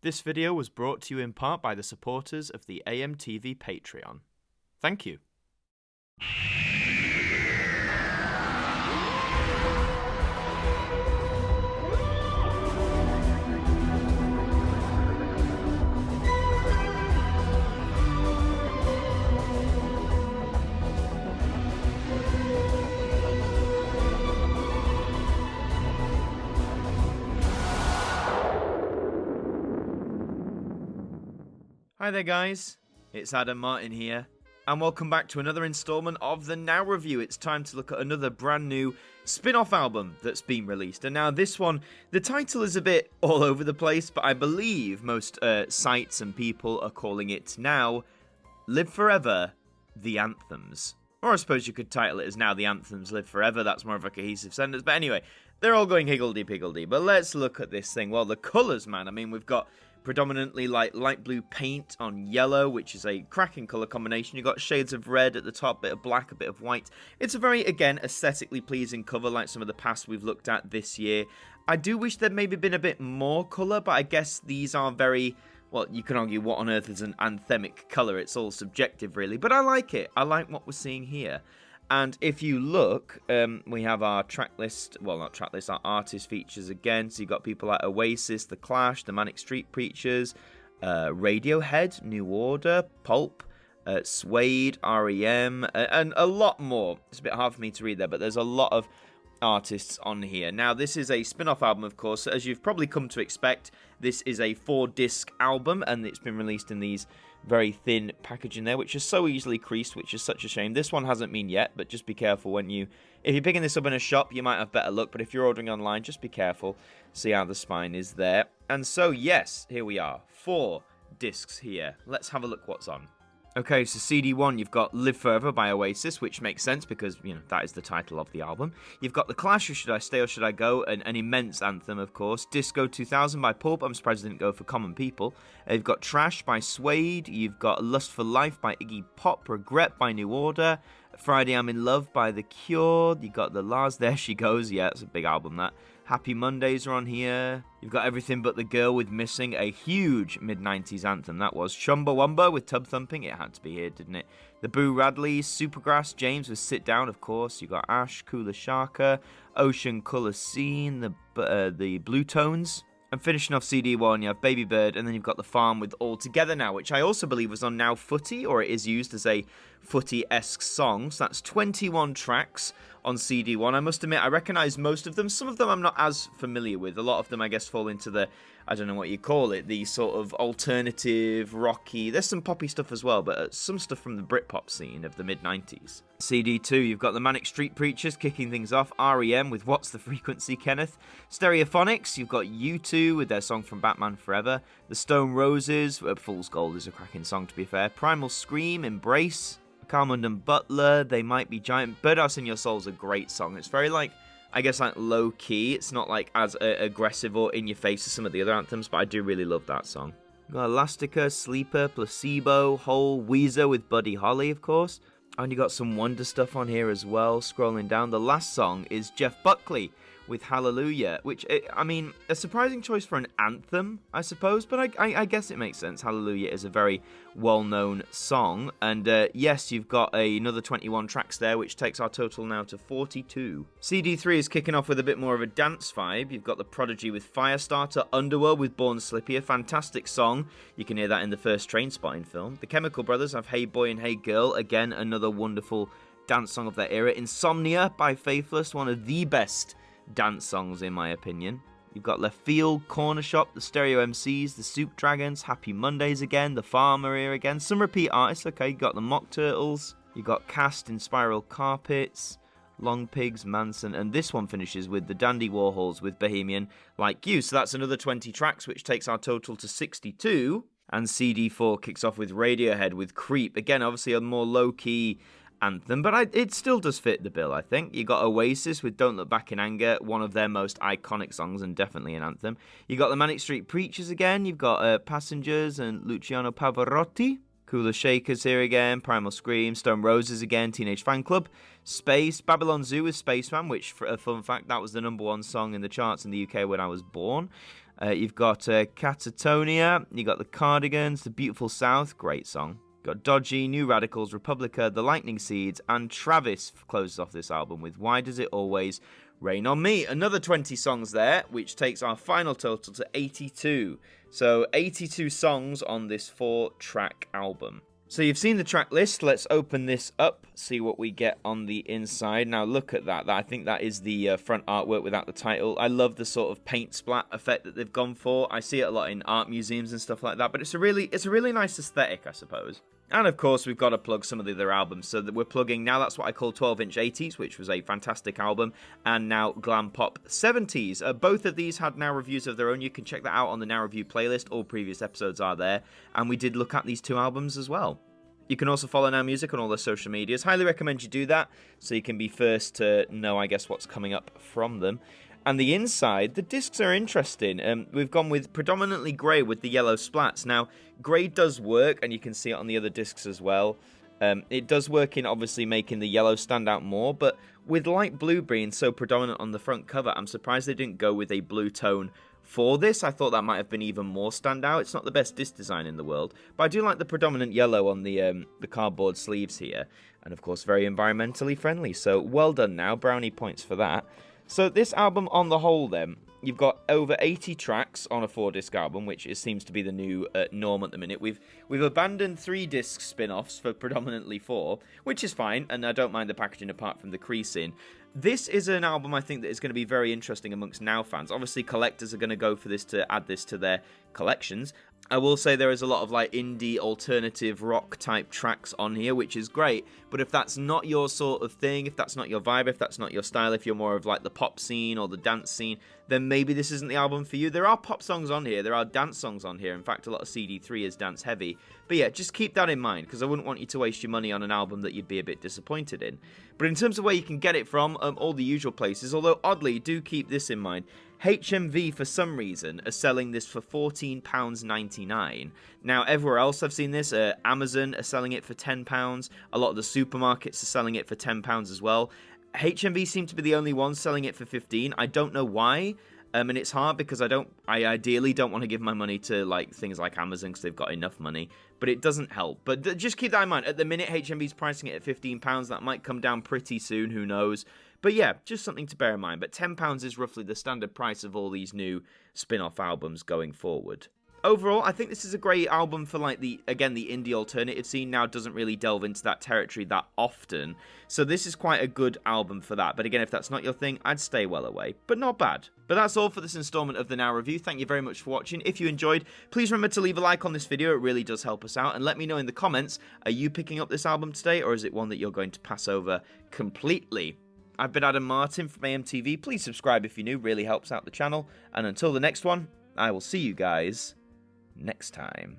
This video was brought to you in part by the supporters of the AMTV Patreon. Thank you. Hi there guys, it's Adam Martyn here, and welcome back to another installment of the Now Review. It's time to look at another brand new spin-off album that's been released. And now this one, the title is a bit all over the place, but I believe most sites and people are calling it now Live Forever, The Anthems. Or I suppose you could title it as Now the Anthems Live Forever. That's more of a cohesive sentence. But anyway, they're all going higgledy-piggledy. But let's look at this thing. Well, the colours, man. I mean, we've got predominantly like light blue paint on yellow, which is a cracking colour combination. You've got shades of red at the top, a bit of black, a bit of white. It's a very, again, aesthetically pleasing cover like some of the past we've looked at this year. I do wish there'd maybe been a bit more colour, but I guess these are very... well, you can argue what on earth is an anthemic colour. It's all subjective, really. But I like it. I like what we're seeing here. And if you look, we have our track list. Well, not track list, our artist features again. So you've got people like Oasis, The Clash, The Manic Street Preachers, Radiohead, New Order, Pulp, Suede, R.E.M., and a lot more. It's a bit hard for me to read there, but there's a lot of artists on here. Now, this is a spin-off album, of course. As you've probably come to expect, this is a 4-disc album, and it's been released in these very thin packaging there, which is so easily creased, which is such a shame. This one hasn't been yet, but just be careful when if you're picking this up in a shop, you might have better luck, but if you're ordering online, just be careful. See how the spine is there. And so, yes, here we are. 4 discs here. Let's have a look what's on. Okay, so CD1, you've got Live Forever by Oasis, which makes sense because, you know, that is the title of the album. You've got The Clash, or Should I Stay or Should I Go, an immense anthem, of course. Disco 2000 by Pulp, I'm surprised they didn't go for Common People. You've got Trash by Suede, you've got Lust for Life by Iggy Pop, Regret by New Order, Friday I'm in Love by The Cure, you've got The Lars, There She Goes, yeah, it's a big album, that. Happy Mondays are on here. You've got Everything But the Girl with Missing, a huge mid-90s anthem. That was Chumbawamba with Tub Thumping. It had to be here, didn't it? The Boo Radleys, Supergrass, James with Sit Down, of course. You got Ash, Kula Shaka, Ocean Colour Scene, the Blue Tones. And finishing off CD1, you have Baby Bird, and then you've got The Farm with All Together Now, which I also believe was on Now Footy, or it is used as a Footy-esque song. So that's 21 tracks on CD1. I must admit, I recognise most of them. Some of them I'm not as familiar with. A lot of them, I guess, fall into the, I don't know what you call it, the sort of alternative, rocky. There's some poppy stuff as well, but some stuff from the Britpop scene of the mid-90s. CD2, you've got the Manic Street Preachers kicking things off. R.E.M. with What's the Frequency, Kenneth? Stereophonics, you've got U2 with their song from Batman Forever. The Stone Roses, Fool's Gold is a cracking song, to be fair. Primal Scream, Embrace. Carmond and Butler, They Might Be Giant. Birdhouse in Your Soul is a great song. It's very, like, I guess, like, low-key. It's not, like, as aggressive or in-your-face as some of the other anthems, but I do really love that song. You've got Elastica, Sleeper, Placebo, Hole, Weezer with Buddy Holly, of course. And you got some Wonder stuff on here as well. Scrolling down, the last song is Jeff Buckley with Hallelujah, which, I mean, a surprising choice for an anthem, I suppose, but I guess it makes sense. Hallelujah is a very well-known song, and yes, you've got another 21 tracks there, which takes our total now to 42. CD3 is kicking off with a bit more of a dance vibe. You've got The Prodigy with Firestarter, Underworld with Born Slippy, a fantastic song. You can hear that in the first Trainspotting film. The Chemical Brothers have Hey Boy and Hey Girl, again, another wonderful dance song of their era. Insomnia by Faithless, one of the best dance songs in my opinion. You've got Left Field, Corner Shop, the Stereo MCs, the Soup Dragons, Happy Mondays again, the Farmer here again, some repeat artists, okay, you got the Mock Turtles, you got Cast in Spiral Carpets, Long Pigs, Manson, and this one finishes with the Dandy Warhols with Bohemian Like You, so that's another 20 tracks, which takes our total to 62, and CD4 kicks off with Radiohead with Creep, again, obviously a more low-key anthem, but it still does fit the bill, I think. You got Oasis with Don't Look Back in Anger, one of their most iconic songs and definitely an anthem. You got the Manic Street Preachers again, you've got Passengers and Luciano Pavarotti. Cooler Shakers here again, Primal Scream, Stone Roses again, Teenage Fan Club, Space, Babylon Zoo with Spaceman, which, for a fun fact, that was the #1 song in the charts in the UK when I was born. You've got Catatonia, you got the Cardigans, The Beautiful South, great song. Got Dodgy, New Radicals, Republica, The Lightning Seeds, and Travis closes off this album with Why Does It Always Rain on Me? Another 20 songs there, which takes our final total to 82. So 82 songs on this 4-track album. So you've seen the track list. Let's open this up, see what we get on the inside. Now look at that. I think that is the front artwork without the title. I love the sort of paint splat effect that they've gone for. I see it a lot in art museums and stuff like that, but it's a really nice aesthetic, I suppose. And of course, we've got to plug some of the other albums. So that we're plugging Now That's What I Call 12-Inch 80s, which was a fantastic album, and now Glam Pop 70s. Both of these had Now reviews of their own. You can check that out on the Now Review playlist. All previous episodes are there. And we did look at these 2 albums as well. You can also follow Now Music on all their social medias. Highly recommend you do that, so you can be first to know, I guess, what's coming up from them. And the inside, the discs are interesting. We've gone with predominantly grey with the yellow splats. Now, grey does work, and you can see it on the other discs as well. It does work in obviously making the yellow stand out more, but with light blue being so predominant on the front cover, I'm surprised they didn't go with a blue tone for this. I thought that might have been even more standout. It's not the best disc design in the world, but I do like the predominant yellow on the cardboard sleeves here, and of course very environmentally friendly. So well done Now, brownie points for that. So this album on the whole then, you've got over 80 tracks on a 4-disc album, which seems to be the new norm at the minute. We've abandoned 3-disc spin-offs for predominantly 4, which is fine, and I don't mind the packaging apart from the creasing. This is an album I think that is going to be very interesting amongst Now fans. Obviously, collectors are going to go for this to add this to their collections. I will say there is a lot of like indie alternative rock type tracks on here, which is great, but if that's not your sort of thing, if that's not your vibe, if that's not your style, if you're more of like the pop scene or the dance scene, then maybe this isn't the album for you. There are pop songs on here, there are dance songs on here. In fact, a lot of CD3 is dance heavy. But yeah, just keep that in mind, because I wouldn't want you to waste your money on an album that you'd be a bit disappointed in. But in terms of where you can get it from, all the usual places, although oddly, do keep this in mind. HMV, for some reason, are selling this for £14.99. Now, everywhere else I've seen this, Amazon are selling it for £10. A lot of the supermarkets are selling it for £10 as well. HMV seem to be the only ones selling it for £15. I don't know why. And it's hard because I ideally don't want to give my money to like things like Amazon because they've got enough money, but it doesn't help. But just keep that in mind. At the minute, HMV's pricing it at £15. That might come down pretty soon, who knows. But yeah, just something to bear in mind. But £10 is roughly the standard price of all these new spin-off albums going forward. Overall, I think this is a great album for like the indie alternative scene now doesn't really delve into that territory that often. So this is quite a good album for that. But again, if that's not your thing, I'd stay well away. But not bad. But that's all for this installment of the Now Review. Thank you very much for watching. If you enjoyed, please remember to leave a like on this video. It really does help us out. And let me know in the comments, are you picking up this album today, or is it one that you're going to pass over completely? I've been Adam Martyn from AMTV. Please subscribe if you're new, really helps out the channel. And until the next one, I will see you guys next time.